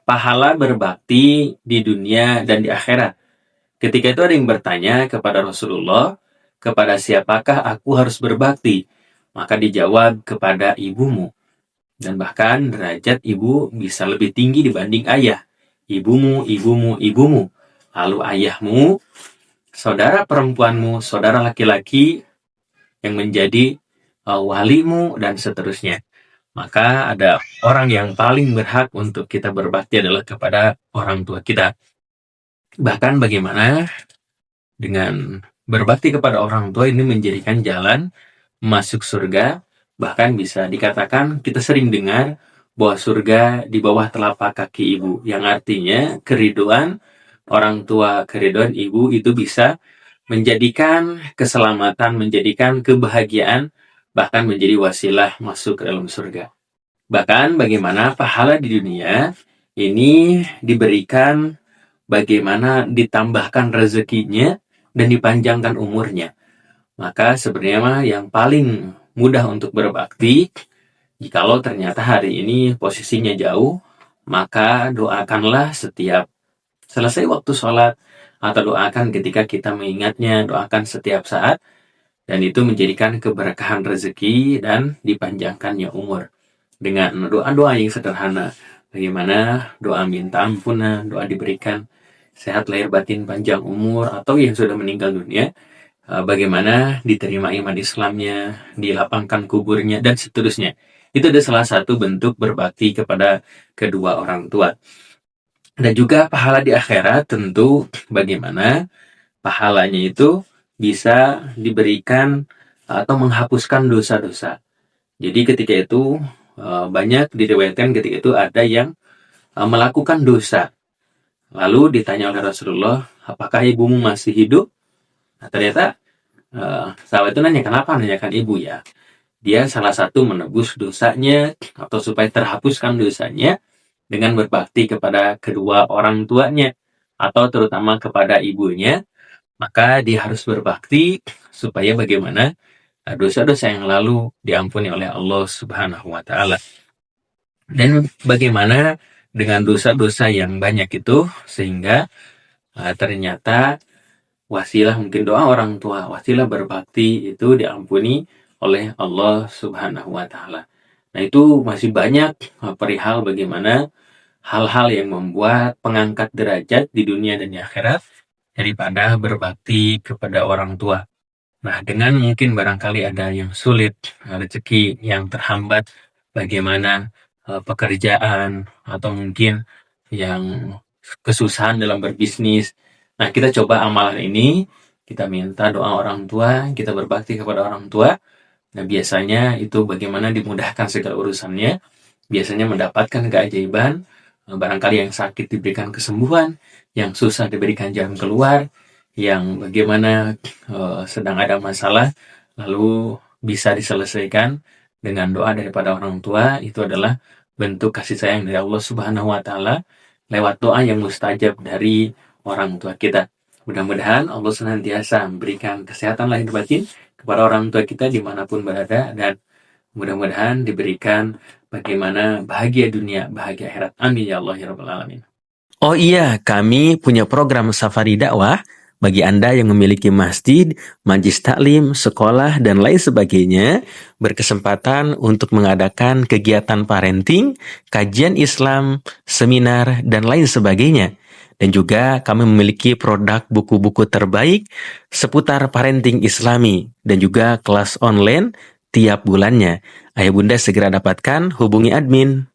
pahala berbakti di dunia dan di akhirat. Ketika itu ada yang bertanya kepada Rasulullah, kepada siapakah aku harus berbakti? Maka dijawab kepada ibumu. Dan bahkan derajat ibu bisa lebih tinggi dibanding ayah. Ibumu, ibumu, ibumu. Lalu ayahmu, saudara perempuanmu, saudara laki-laki yang menjadi walimu, dan seterusnya. Maka ada orang yang paling berhak untuk kita berbakti adalah kepada orang tua kita. Bahkan bagaimana dengan berbakti kepada orang tua ini menjadikan jalan masuk surga. Bahkan bisa dikatakan kita sering dengar bahwa surga di bawah telapak kaki ibu, yang artinya keriduan orang tua, keriduan ibu itu bisa menjadikan keselamatan, menjadikan kebahagiaan, bahkan menjadi wasilah masuk ke dalam surga. Bahkan bagaimana pahala di dunia ini diberikan, bagaimana ditambahkan rezekinya dan dipanjangkan umurnya. Maka sebenarnya yang paling mudah untuk berbakti, jikalau ternyata hari ini posisinya jauh, maka doakanlah setiap selesai waktu sholat, atau doakan ketika kita mengingatnya, doakan setiap saat, dan itu menjadikan keberkahan rezeki dan dipanjangkannya umur. Dengan doa-doa yang sederhana, bagaimana doa minta ampunan, doa diberikan sehat lahir batin, panjang umur, atau yang sudah meninggal dunia, bagaimana diterima iman Islamnya, dilapangkan kuburnya, dan seterusnya. Itu adalah salah satu bentuk berbakti kepada kedua orang tua. Dan juga pahala di akhirat, tentu bagaimana pahalanya itu bisa diberikan atau menghapuskan dosa-dosa. Jadi ketika itu banyak diriwayatkan ketika itu ada yang melakukan dosa. Lalu ditanya oleh Rasulullah, apakah ibumu masih hidup? Nah, ternyata sahabat itu nanya, kenapa nanyakan ibu ya? Dia salah satu menebus dosanya atau supaya terhapuskan dosanya dengan berbakti kepada kedua orang tuanya atau terutama kepada ibunya. Maka dia harus berbakti supaya bagaimana dosa-dosa yang lalu diampuni oleh Allah Subhanahu wa Ta'ala. Dan bagaimana dengan dosa-dosa yang banyak itu, sehingga ternyata wasilah mungkin doa orang tua, wasilah berbakti itu diampuni oleh Allah Subhanahu wa Ta'ala. Nah, itu masih banyak perihal bagaimana hal-hal yang membuat pengangkat derajat di dunia dan di akhirat daripada berbakti kepada orang tua. Nah, dengan mungkin barangkali ada yang sulit, rezeki yang terhambat, bagaimana pekerjaan, atau mungkin yang kesusahan dalam berbisnis. Nah, kita coba amalan ini, kita minta doa orang tua, kita berbakti kepada orang tua. Nah, biasanya itu bagaimana dimudahkan segala urusannya, biasanya mendapatkan keajaiban, barangkali yang sakit diberikan kesembuhan, yang susah diberikan jalan keluar, yang bagaimana sedang ada masalah lalu bisa diselesaikan dengan doa daripada orang tua. Itu adalah bentuk kasih sayang dari Allah Subhanahu wa Ta'ala lewat doa yang mustajab dari orang tua kita. Mudah-mudahan Allah senantiasa memberikan kesehatan lahir batin kepada orang tua kita dimanapun berada, dan mudah-mudahan diberikan bagaimana bahagia dunia, bahagia akhirat. Amin ya Allah ya Rabbal Alamin. Oh iya, kami punya program safari dakwah bagi Anda yang memiliki masjid, majlis taklim, sekolah, dan lain sebagainya, berkesempatan untuk mengadakan kegiatan parenting, kajian Islam, seminar, dan lain sebagainya. Dan juga kami memiliki produk buku-buku terbaik seputar parenting Islami, dan juga kelas online tiap bulannya. Ayo Bunda segera dapatkan, hubungi admin.